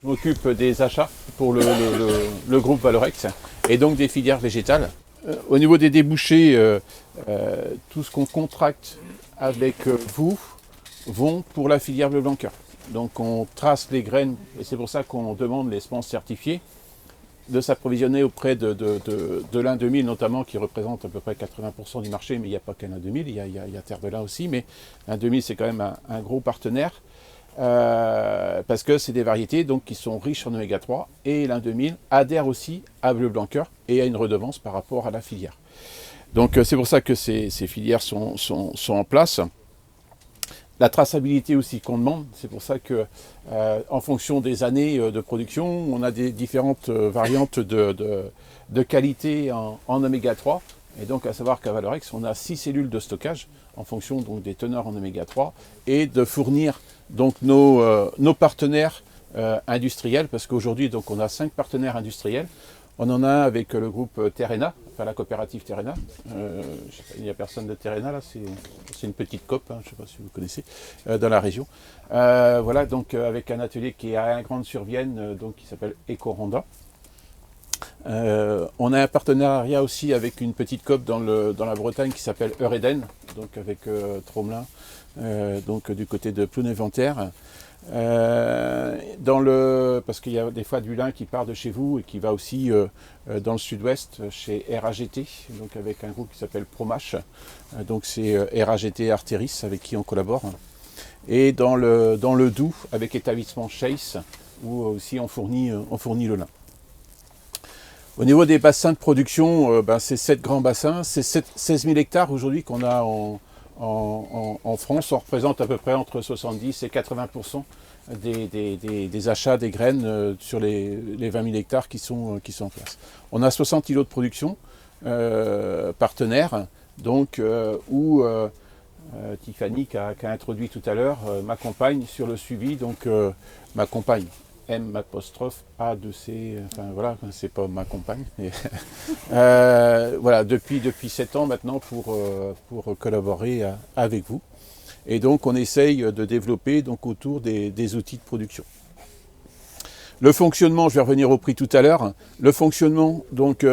m'occupe des achats pour le groupe Valorex et donc des filières végétales. Au niveau des débouchés, tout ce qu'on contracte avec vous vont pour la filière bleu blanc cœur. Donc on trace les graines et c'est pour ça qu'on demande les semences certifiées de s'approvisionner auprès de l'Ain 2000 notamment, qui représente à peu près 80% du marché, mais il n'y a pas qu'un L'Ain 2000, il y a Terre de l'Ain aussi, mais l'Ain 2000 c'est quand même un gros partenaire, parce que c'est des variétés donc, qui sont riches en oméga 3, et l'Ain 2000 adhère aussi à bleu blanc cœur et à une redevance par rapport à la filière. Donc c'est pour ça que ces filières sont en place. La traçabilité aussi qu'on demande, c'est pour ça que en fonction des années de production, on a des différentes variantes de qualité en oméga 3. Et donc à savoir qu'à Valorex, on a 6 cellules de stockage en fonction donc, des teneurs en oméga 3 et de fournir donc, nos partenaires industriels, parce qu'aujourd'hui donc, on a 5 partenaires industriels. On en a un avec le groupe Terrena, enfin la coopérative Terrena. Il n'y a personne de Terrena là, c'est une petite coop, hein, je ne sais pas si vous connaissez, dans la région. Voilà, donc avec un atelier qui est à Grande-sur-Vienne, donc qui s'appelle Ecoronda. On a un partenariat aussi avec une petite coop dans la Bretagne qui s'appelle Eureden, donc avec Tromelin, donc du côté de Plouneventaire. Parce qu'il y a des fois du lin qui part de chez vous et qui va aussi dans le sud-ouest chez RAGT, donc avec un groupe qui s'appelle Promash, donc c'est RAGT Arteris avec qui on collabore, et dans le Doubs avec l'établissement Chase où aussi on fournit le lin. Au niveau des bassins de production, c'est 7 grands bassins, c'est 16 000 hectares aujourd'hui qu'on a en France. On représente à peu près entre 70 et 80% des achats des graines sur les 20 000 hectares qui sont en place. On a 60 îlots de production partenaires, donc, où Tiffany, qui a introduit tout à l'heure, m'accompagne sur le suivi, donc m'accompagne. M apostrophe A de C, enfin voilà, c'est pas ma compagne. Voilà, depuis 7 ans maintenant pour collaborer avec vous. Et donc on essaye de développer donc, autour des outils de production. Le fonctionnement, je vais revenir au prix tout à l'heure. Le fonctionnement, donc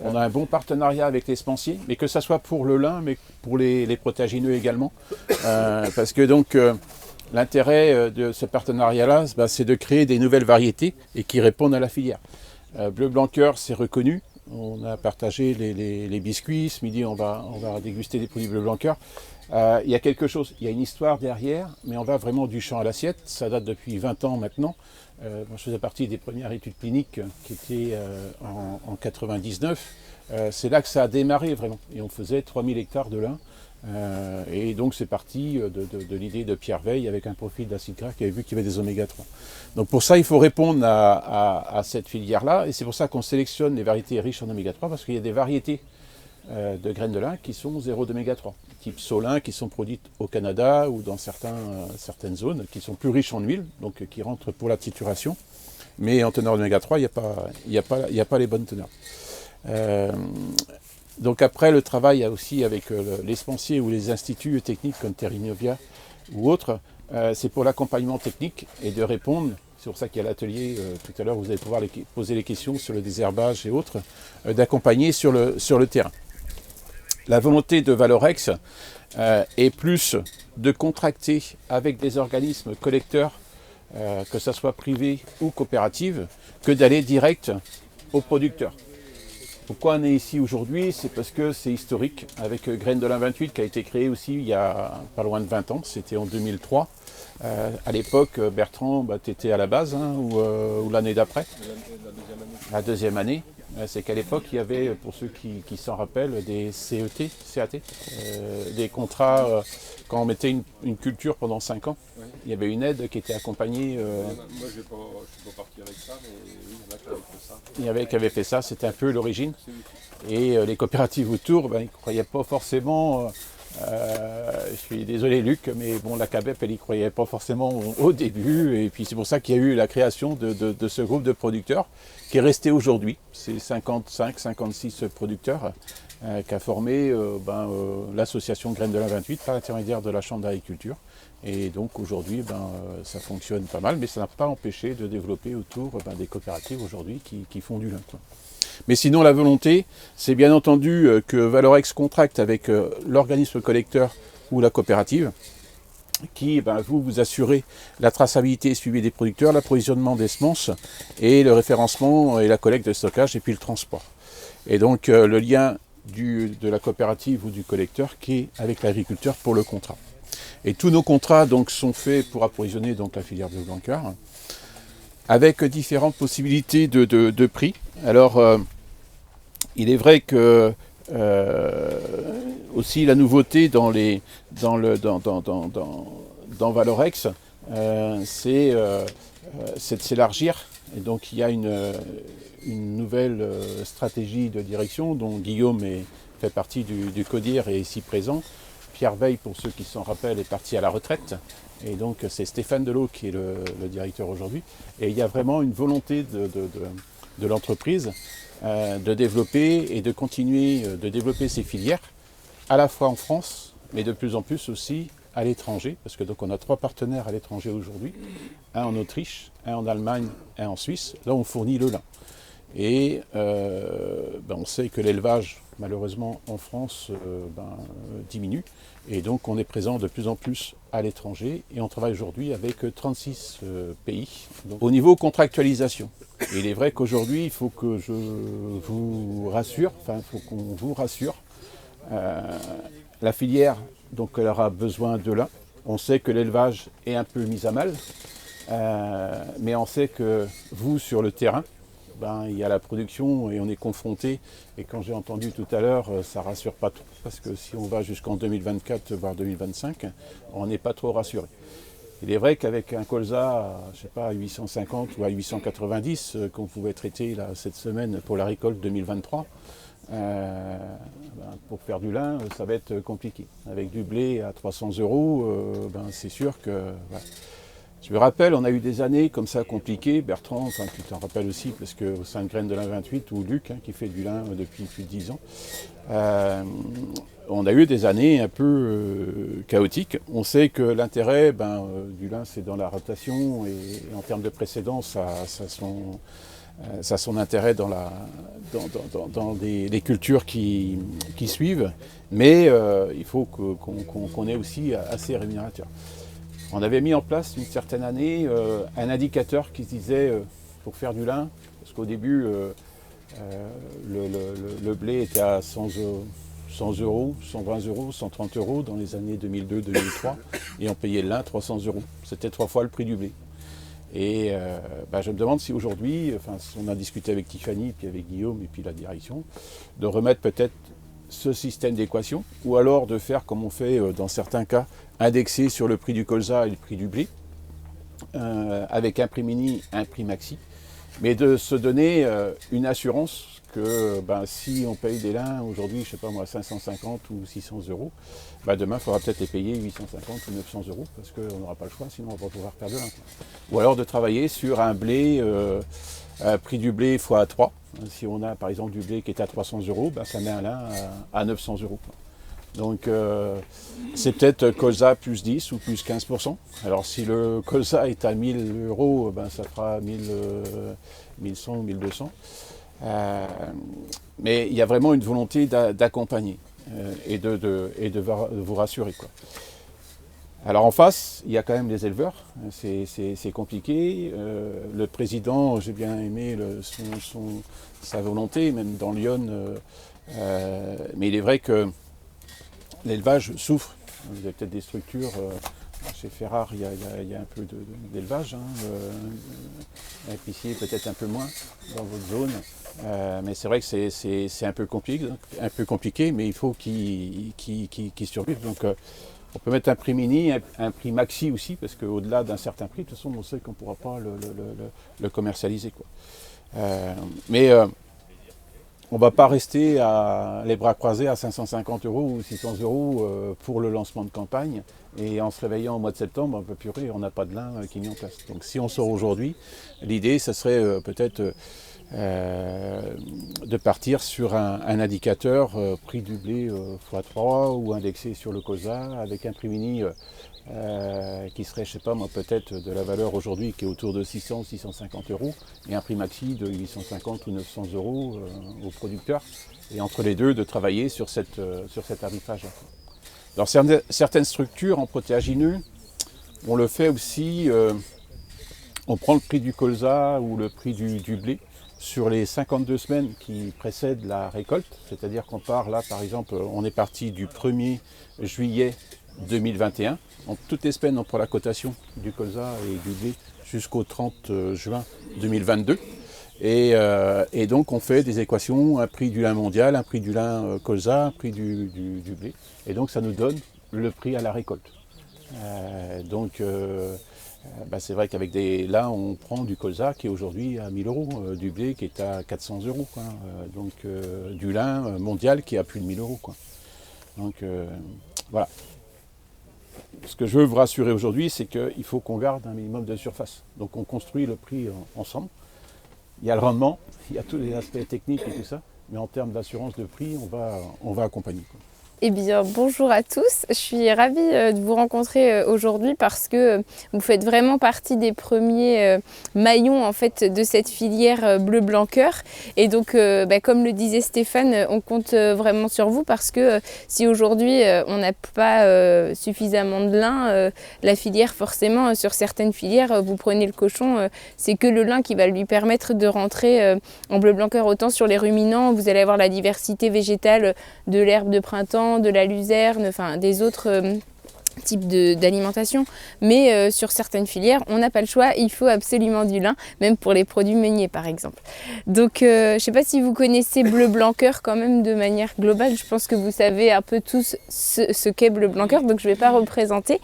on a un bon partenariat avec les semenciers, mais que ça soit pour le lin, mais pour les protéagineux également. Parce que donc l'intérêt de ce partenariat-là, c'est de créer des nouvelles variétés et qui répondent à la filière. Bleu blanc cœur, c'est reconnu. On a partagé les biscuits. Ce midi, on va déguster des produits bleu blanc cœur. Il y a quelque chose, il y a une histoire derrière, mais on va vraiment du champ à l'assiette. Ça date depuis 20 ans maintenant. Moi, je faisais partie des premières études cliniques qui étaient en 99. C'est là que ça a démarré vraiment. Et on faisait 3000 hectares de lin. Et donc c'est parti de l'idée de Pierre Veille avec un profil d'acide gras qui avait vu qu'il y avait des oméga 3. Donc pour ça il faut répondre à cette filière-là et c'est pour ça qu'on sélectionne les variétés riches en oméga 3 parce qu'il y a des variétés de graines de lin qui sont zéro d'oméga 3, type Solin qui sont produites au Canada ou dans certaines zones qui sont plus riches en huile, donc qui rentrent pour la trituration, mais en teneur d'oméga 3 il n'y a pas les bonnes teneurs. Donc après le travail aussi avec les semenciers ou les instituts techniques comme Terrinovia ou autres, c'est pour l'accompagnement technique et de répondre, c'est pour ça qu'il y a l'atelier tout à l'heure, vous allez pouvoir poser les questions sur le désherbage et autres, d'accompagner sur le terrain. La volonté de Valorex est plus de contracter avec des organismes collecteurs, que ce soit privés ou coopératives, que d'aller direct aux producteurs. Pourquoi on est ici aujourd'hui? C'est parce que c'est historique, avec Graines de l'Ain 28 qui a été créé aussi il y a pas loin de 20 ans, c'était en 2003. À l'époque, Bertrand, tu étais à la base, hein, ou l'année d'après? La deuxième année. C'est qu'à l'époque, il y avait, pour ceux qui s'en rappellent, des CAT, des contrats, quand on mettait une culture pendant 5 ans, oui. Il y avait une aide qui était accompagnée. Moi, je ne suis pas parti avec ça, mais oui, il y en a qui avaient fait ça. Il y avait qui avaient fait ça, c'était un peu l'origine. Et les coopératives autour, ils ne croyaient pas forcément. Je suis désolé Luc, mais bon, la CABEP, elle n'y croyait pas forcément au début. Et puis c'est pour ça qu'il y a eu la création de ce groupe de producteurs qui est resté aujourd'hui. C'est 55-56 producteurs qui a formé l'association Graines de l'Ain 28 par l'intermédiaire de la Chambre d'agriculture. Et donc aujourd'hui, ça fonctionne pas mal, mais ça n'a pas empêché de développer autour des coopératives aujourd'hui qui font du lin, quoi. Mais sinon, la volonté, c'est bien entendu que Valorex contracte avec l'organisme collecteur ou la coopérative, qui, vous assurez la traçabilité et suivi des producteurs, l'approvisionnement des semences et le référencement et la collecte de stockage et puis le transport. Et donc le lien de la coopérative ou du collecteur qui est avec l'agriculteur pour le contrat. Et tous nos contrats donc sont faits pour approvisionner donc la filière de Blancard avec différentes possibilités de prix. Alors il est vrai que aussi la nouveauté dans Valorex, c'est de s'élargir. Et donc il y a une nouvelle stratégie de direction dont Guillaume fait partie du CODIR et est ici présent. Pierre Veil, pour ceux qui s'en rappellent, est parti à la retraite. Et donc c'est Stéphane Delot qui est le directeur aujourd'hui. Et il y a vraiment une volonté de l'entreprise de développer et de continuer de développer ces filières, à la fois en France, mais de plus en plus aussi à l'étranger, parce que donc on a 3 partenaires à l'étranger aujourd'hui, un en Autriche, un en Allemagne, un en Suisse. Là on fournit le lin. Et on sait que l'élevage, malheureusement, en France, diminue. Et donc on est présent de plus en plus à l'étranger. Et on travaille aujourd'hui avec 36 pays. Donc, au niveau contractualisation, il est vrai qu'aujourd'hui, il faut que je vous rassure, il faut qu'on vous rassure. La filière, donc, elle aura besoin de lin. On sait que l'élevage est un peu mis à mal. Mais on sait que vous, sur le terrain, il y a la production et on est confronté. Et quand j'ai entendu tout à l'heure, ça ne rassure pas trop. Parce que si on va jusqu'en 2024, voire 2025, on n'est pas trop rassuré. Il est vrai qu'avec un colza, je sais pas, à 850 ou à 890, qu'on pouvait traiter là, cette semaine pour la récolte 2023, pour faire du lin, ça va être compliqué. Avec du blé à 300 €, c'est sûr que... Voilà. Je me rappelle, on a eu des années comme ça compliquées. Bertrand, tu t'en rappelles aussi, parce qu'au sein de Graines de lin 28, ou Luc, qui fait du lin depuis plus de 10 ans, on a eu des années un peu chaotiques. On sait que l'intérêt du lin, c'est dans la rotation, et en termes de précédence, ça a son intérêt dans les cultures qui suivent, mais il faut qu'on ait aussi assez rémunérateur. On avait mis en place une certaine année un indicateur qui se disait pour faire du lin, parce qu'au début le blé était à 100 €, 120 €, 130 € dans les années 2002-2003 et on payait le lin 300 €. C'était 3 fois le prix du blé. Et je me demande si aujourd'hui, on a discuté avec Tiffany, puis avec Guillaume et puis la direction, de remettre peut-être ce système d'équation, ou alors de faire comme on fait dans certains cas, indexer sur le prix du colza et le prix du blé, avec un prix mini, un prix maxi, mais de se donner une assurance que si on paye des lins aujourd'hui, je sais pas moi, 550 ou 600 €, demain il faudra peut-être les payer 850 ou 900 €, parce qu'on n'aura pas le choix, sinon on va pouvoir faire de lin. Ou alors de travailler sur un blé, prix du blé x3. Si on a par exemple du blé qui est à 300 €, ça met un lin à 900 €. Donc c'est peut-être colza plus 10 ou plus 15%. Alors si le colza est à 1000 €, ça fera 1100 ou 1200. Mais il y a vraiment une volonté d'accompagner et de vous rassurer, quoi. Alors en face, il y a quand même les éleveurs, c'est compliqué. Le président, j'ai bien aimé sa volonté, même dans Lyon, mais il est vrai que l'élevage souffre. Vous avez peut-être des structures, chez Ferrare, il y a un peu d'élevage, épicier peut-être un peu moins dans votre zone, mais c'est vrai que c'est un peu compliqué, mais il faut qu'ils survivent. Donc, on peut mettre un prix mini, un prix maxi aussi, parce qu'au-delà d'un certain prix, de toute façon, on sait qu'on ne pourra pas le commercialiser, quoi. Mais on ne va pas rester les bras croisés à 550 € ou 600 € pour le lancement de campagne. Et en se réveillant au mois de septembre, purée, on n'a pas de lin qui est mis en place. Donc si on sort aujourd'hui, l'idée, ce serait peut-être de partir sur un indicateur prix du blé x3 ou indexé sur le colza avec un prix mini qui serait, je sais pas moi, peut-être de la valeur aujourd'hui qui est autour de 600 650 euros, et un prix maxi de 850 ou 900 euros au producteur. Et entre les deux, de travailler sur cet arbitrage. Alors certaines structures en protéagineux, on le fait aussi, on prend le prix du colza ou le prix du blé sur les 52 semaines qui précèdent la récolte, c'est-à-dire qu'on part là, par exemple, on est parti du 1er juillet 2021, donc toutes les semaines on prend la cotation du colza et du blé jusqu'au 30 juin 2022. Et donc on fait des équations, un prix du lin mondial, un prix du lin colza, un prix du blé. Et donc ça nous donne le prix à la récolte. C'est vrai qu'avec là on prend du colza qui est aujourd'hui à 1000 euros, du blé qui est à 400 euros, quoi. Du lin mondial qui est à plus de 1000 euros, quoi. Donc voilà. Ce que je veux vous rassurer aujourd'hui, c'est qu'il faut qu'on garde un minimum de surface. Donc on construit le prix ensemble. Il y a le rendement, il y a tous les aspects techniques et tout ça, mais en termes d'assurance de prix, on va accompagner, quoi. Eh bien, bonjour à tous. Je suis ravie de vous rencontrer aujourd'hui parce que vous faites vraiment partie des premiers maillons en fait de cette filière bleu blanc cœur. Et donc, comme le disait Stéphane, on compte vraiment sur vous parce que si aujourd'hui on n'a pas suffisamment de lin, la filière forcément sur certaines filières, vous prenez le cochon, c'est que le lin qui va lui permettre de rentrer en bleu blanc cœur. Autant sur les ruminants, vous allez avoir la diversité végétale de l'herbe de printemps, de la luzerne, enfin des autres types d'alimentation, mais sur certaines filières, on n'a pas le choix, il faut absolument du lin, même pour les produits meuniers par exemple. Donc je ne sais pas si vous connaissez bleu blanc cœur quand même de manière globale, je pense que vous savez un peu tous ce qu'est bleu blanc cœur, donc je ne vais pas représenter.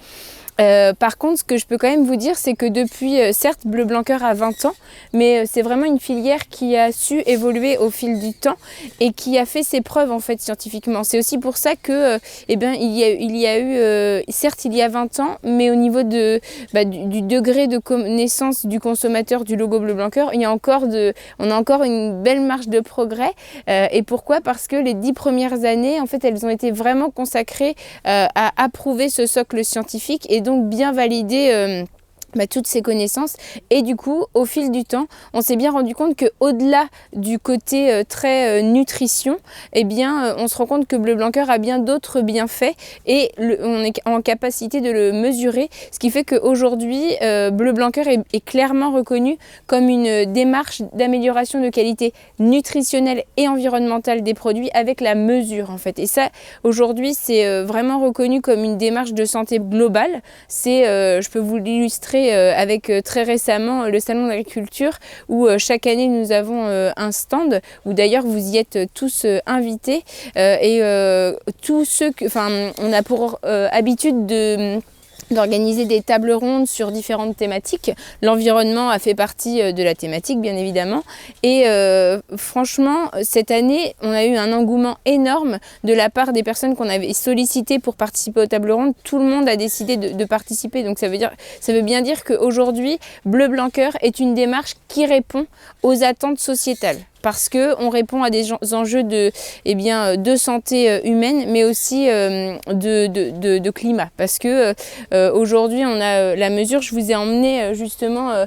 Par contre, ce que je peux quand même vous dire, c'est que depuis, certes, Bleu Blanc Cœur a 20 ans, mais c'est vraiment une filière qui a su évoluer au fil du temps et qui a fait ses preuves en fait scientifiquement. C'est aussi pour ça que, il y a eu, certes, il y a 20 ans, mais au niveau du degré de connaissance du consommateur du logo Bleu Blanc Cœur, on a encore une belle marge de progrès. Et pourquoi ? Parce que les 10 premières années, en fait, elles ont été vraiment consacrées à approuver ce socle scientifique et donc bien valider toutes ces connaissances. Et du coup, au fil du temps, on s'est bien rendu compte qu'au-delà du côté très nutrition, on se rend compte que Bleu Blanc Cœur a bien d'autres bienfaits et on est en capacité de le mesurer, ce qui fait qu'aujourd'hui, Bleu Blanc Cœur est clairement reconnu comme une démarche d'amélioration de qualité nutritionnelle et environnementale des produits avec la mesure en fait. Et ça, aujourd'hui, c'est vraiment reconnu comme une démarche de santé globale. Je peux vous l'illustrer avec très récemment le salon d'agriculture où chaque année nous avons un stand où d'ailleurs vous y êtes tous invités tous ceux on a pour habitude d'organiser des tables rondes sur différentes thématiques. L'environnement a fait partie de la thématique, bien évidemment. Et franchement, cette année, on a eu un engouement énorme de la part des personnes qu'on avait sollicitées pour participer aux tables rondes. Tout le monde a décidé de participer. Donc ça veut bien dire qu'aujourd'hui, Bleu Blanc Cœur est une démarche qui répond aux attentes sociétales. Parce qu'on répond à des enjeux de santé humaine, mais aussi de climat. Parce que aujourd'hui, on a la mesure, je vous ai emmené justement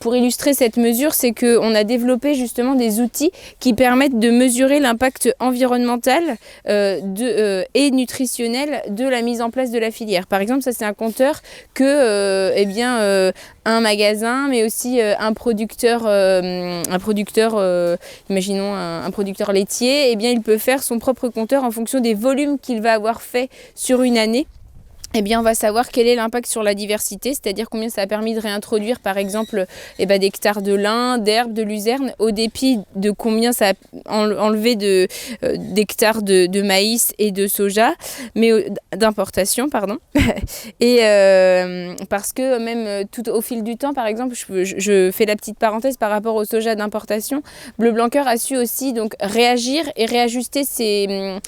pour illustrer cette mesure, c'est qu'on a développé justement des outils qui permettent de mesurer l'impact environnemental et nutritionnel de la mise en place de la filière. Par exemple, ça c'est un compteur que un magasin, mais aussi un producteur, imaginons un producteur laitier, il peut faire son propre compteur en fonction des volumes qu'il va avoir fait sur une année. On va savoir quel est l'impact sur la diversité, c'est-à-dire combien ça a permis de réintroduire par exemple d'hectares de lin, d'herbe, de luzerne, au dépit de combien ça a enlevé d'hectares de maïs et de soja, mais d'importation, pardon. Et parce que même tout au fil du temps, par exemple, je fais la petite parenthèse par rapport au soja d'importation, Bleu Blanc Cœur a su aussi donc réagir et réajuster ses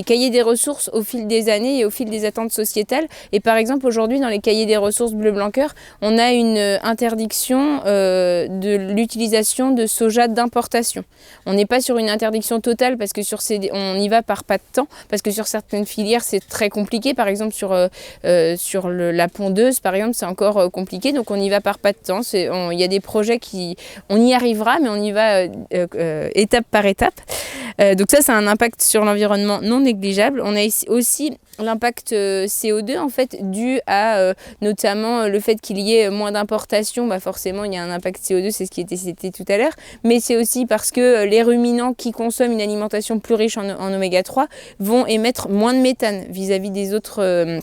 cahiers des ressources au fil des années et au fil des attentes sociales. sociétale. Et par exemple, aujourd'hui, dans les cahiers des ressources Bleu Blanc Cœur, on a une interdiction de l'utilisation de soja d'importation. On n'est pas sur une interdiction totale parce que on y va par pas de temps, parce que sur certaines filières, c'est très compliqué. Par exemple, sur la pondeuse, par exemple, c'est encore compliqué. Donc, on y va par pas de temps. Il y a des projets on y arrivera, mais on y va étape par étape. Donc ça, c'est un impact sur l'environnement non négligeable. On a aussi l'impact CO2 en fait dû à notamment le fait qu'il y ait moins d'importation. Forcément il y a un impact CO2, c'est ce qui était cité tout à l'heure, mais c'est aussi parce que les ruminants qui consomment une alimentation plus riche en oméga 3 vont émettre moins de méthane vis-à-vis des autres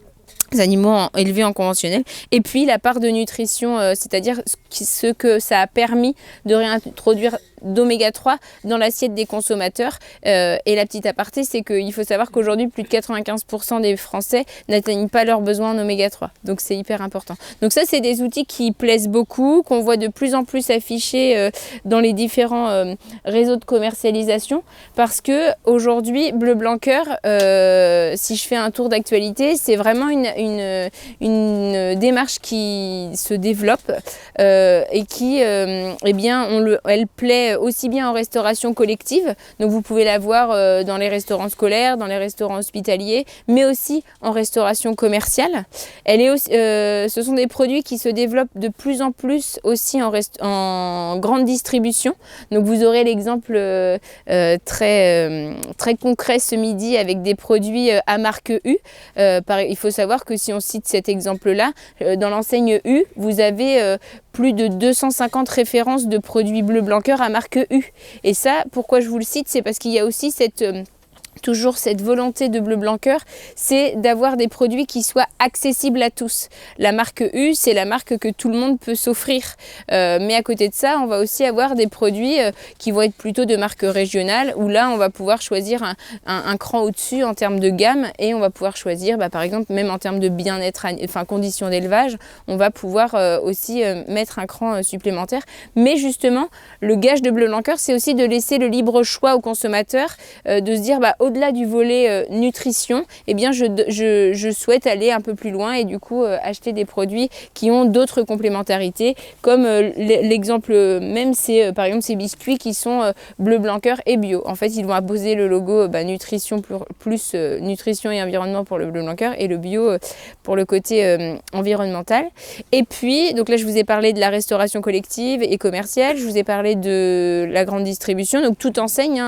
animaux élevés en conventionnel. Et puis la part de nutrition, c'est-à-dire ce que ça a permis de réintroduire d'oméga 3 dans l'assiette des consommateurs. Et la petite aparté, c'est qu'il faut savoir qu'aujourd'hui, plus de 95% des Français n'atteignent pas leurs besoins en oméga 3. Donc c'est hyper important. Donc ça, c'est des outils qui plaisent beaucoup, qu'on voit de plus en plus affichés dans les différents réseaux de commercialisation. Parce que aujourd'hui, Bleu Blanc Cœur, si je fais un tour d'actualité, c'est vraiment une démarche qui se développe et qui, elle plaît aussi bien en restauration collective, donc vous pouvez la voir dans les restaurants scolaires, dans les restaurants hospitaliers, mais aussi en restauration commerciale. Ce sont des produits qui se développent de plus en plus aussi en grande distribution. Donc vous aurez l'exemple très concret ce midi avec des produits à marque U. Il faut savoir que si on cite cet exemple-là, dans l'enseigne U, vous avez plus de 250 références de produits Bleu Blanc Cœur à marque U. Et ça, pourquoi je vous le cite, c'est parce qu'il y a aussi toujours cette volonté de Bleu Blanc Cœur, c'est d'avoir des produits qui soient accessibles à tous. La marque U, c'est la marque que tout le monde peut s'offrir. Mais à côté de ça, on va aussi avoir des produits qui vont être plutôt de marque régionale, où là, on va pouvoir choisir un cran au-dessus en termes de gamme, et on va pouvoir choisir, par exemple, même en termes de bien-être, conditions d'élevage, on va pouvoir aussi mettre un cran supplémentaire. Mais justement, le gage de Bleu Blanc Cœur, c'est aussi de laisser le libre choix aux consommateurs, de se dire, au-delà du volet nutrition, je souhaite aller un peu plus loin et du coup acheter des produits qui ont d'autres complémentarités, comme l'exemple même, c'est par exemple ces biscuits qui sont Bleu Blanc Cœur et bio. En fait, ils vont apposer le logo nutrition plus nutrition et environnement pour le Bleu Blanc Cœur et le bio pour le côté environnemental. Et puis, donc là, je vous ai parlé de la restauration collective et commerciale, je vous ai parlé de la grande distribution, donc toute enseigne,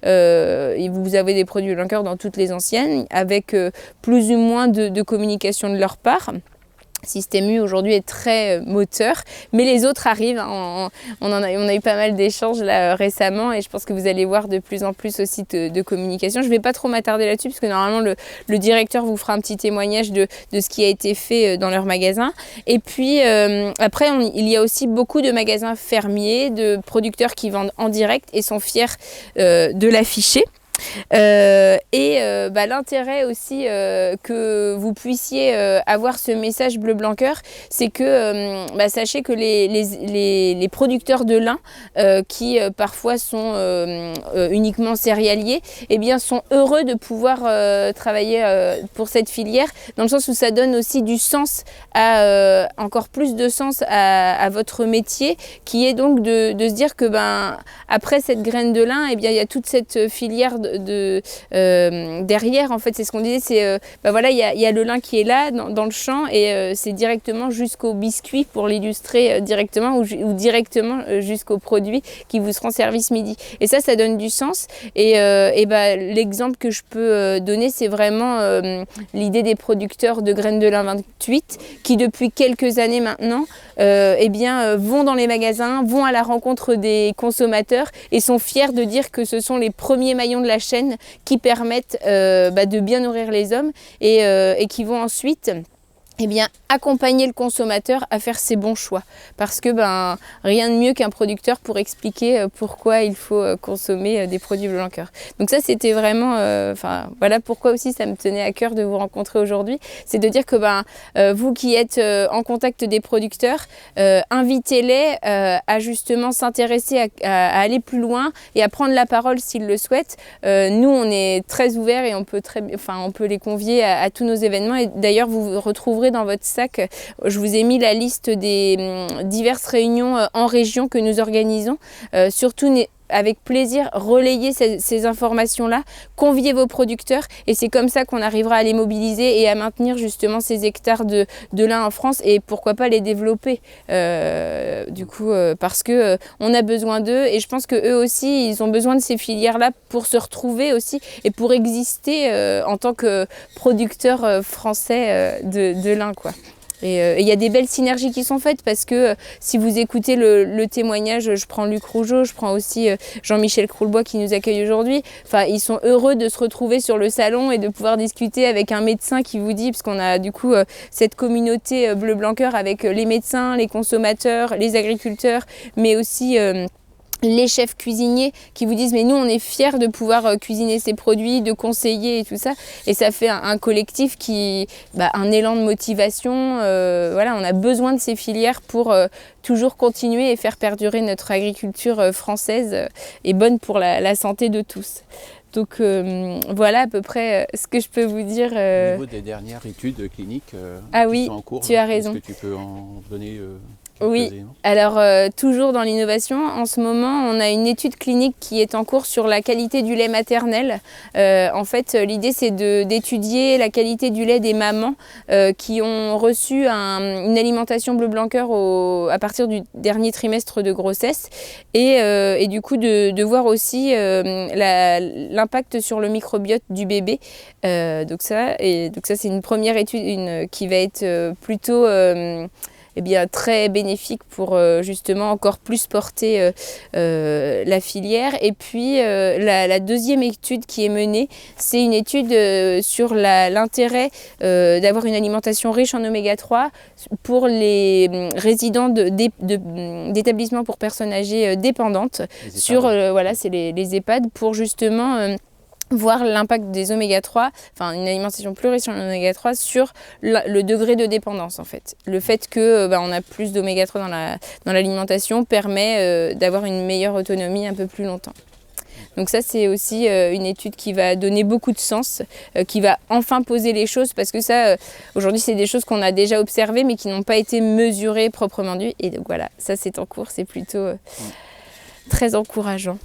vous avez des produits Blanc Cœur dans toutes les anciennes, avec plus ou moins de communication de leur part. Système U aujourd'hui est très moteur, mais les autres arrivent. On a eu pas mal d'échanges là récemment, et je pense que vous allez voir de plus en plus aussi de communication. Je ne vais pas trop m'attarder là-dessus parce que normalement le directeur vous fera un petit témoignage de ce qui a été fait dans leur magasin. Et puis après, il y a aussi beaucoup de magasins fermiers, de producteurs qui vendent en direct et sont fiers de l'afficher. L'intérêt aussi que vous puissiez avoir ce message Bleu Blanc Cœur, c'est que sachez que les producteurs de lin qui parfois sont uniquement céréaliers, sont heureux de pouvoir travailler pour cette filière, dans le sens où ça donne aussi du sens, encore plus de sens à votre métier, qui est donc de se dire que après cette graine de lin, il y a toute cette filière derrière. En fait, c'est ce qu'on disait, c'est il y a le lin qui est là dans le champ, et c'est directement jusqu'au biscuit, pour l'illustrer directement, ou directement jusqu'aux produits qui vous seront servis ce midi. Et ça donne du sens. Et l'exemple que je peux donner, c'est vraiment l'idée des producteurs de graines de lin 28 qui depuis quelques années maintenant vont dans les magasins, vont à la rencontre des consommateurs et sont fiers de dire que ce sont les premiers maillons de la chaîne qui permettent de bien nourrir les hommes, et qui vont ensuite eh bien, accompagner le consommateur à faire ses bons choix. Parce que rien de mieux qu'un producteur pour expliquer pourquoi il faut consommer des produits Blanqueur. Donc ça, c'était vraiment, voilà pourquoi aussi ça me tenait à cœur de vous rencontrer aujourd'hui. C'est de dire que vous qui êtes en contact des producteurs, invitez-les à justement s'intéresser à aller plus loin et à prendre la parole s'ils le souhaitent. Nous, on est très ouverts et on peut les convier à tous nos événements. Et d'ailleurs, vous retrouverez dans votre sac, je vous ai mis la liste des diverses réunions en région que nous organisons. Surtout, avec plaisir, relayer ces informations-là, convier vos producteurs et c'est comme ça qu'on arrivera à les mobiliser et à maintenir justement ces hectares de lin en France et pourquoi pas les développer parce que on a besoin d'eux et je pense que eux aussi ils ont besoin de ces filières-là pour se retrouver aussi et pour exister en tant que producteurs français de lin quoi. Et il y a des belles synergies qui sont faites parce que si vous écoutez le témoignage, je prends Luc Rougeau, je prends aussi Jean-Michel Croulbois qui nous accueille aujourd'hui. Enfin, ils sont heureux de se retrouver sur le salon et de pouvoir discuter avec un médecin qui vous dit, parce qu'on a du coup cette communauté Bleu Blanqueur avec les médecins, les consommateurs, les agriculteurs, mais aussi les chefs cuisiniers qui vous disent mais nous on est fiers de pouvoir cuisiner ces produits, de conseiller et tout ça et ça fait un collectif un élan de motivation, voilà on a besoin de ces filières pour toujours continuer et faire perdurer notre agriculture française et bonne pour la santé de tous. Donc voilà à peu près ce que je peux vous dire. Au niveau des dernières études cliniques qui sont en cours, tu as raison. Est-ce que tu peux en donner Oui, alors toujours dans l'innovation, en ce moment on a une étude clinique qui est en cours sur la qualité du lait maternel. En fait l'idée c'est d'étudier la qualité du lait des mamans qui ont reçu une alimentation Bleu Blanqueur à partir du dernier trimestre de grossesse et du coup de voir aussi l'impact sur le microbiote du bébé. Donc ça c'est une première étude qui va être plutôt très bénéfique pour justement encore plus porter la filière. Et puis la deuxième étude qui est menée, c'est une étude sur l'intérêt d'avoir une alimentation riche en oméga 3 pour les résidents d'établissements pour personnes âgées dépendantes. C'est les EHPAD pour justement voir l'impact des oméga 3, enfin une alimentation plus riche en oméga 3 sur le degré de dépendance en fait. Le fait que on a plus d'oméga 3 dans l'alimentation permet d'avoir une meilleure autonomie un peu plus longtemps. Donc ça c'est aussi une étude qui va donner beaucoup de sens, qui va enfin poser les choses parce que ça aujourd'hui c'est des choses qu'on a déjà observées mais qui n'ont pas été mesurées proprement dit et donc voilà, ça c'est en cours, c'est plutôt très encourageant.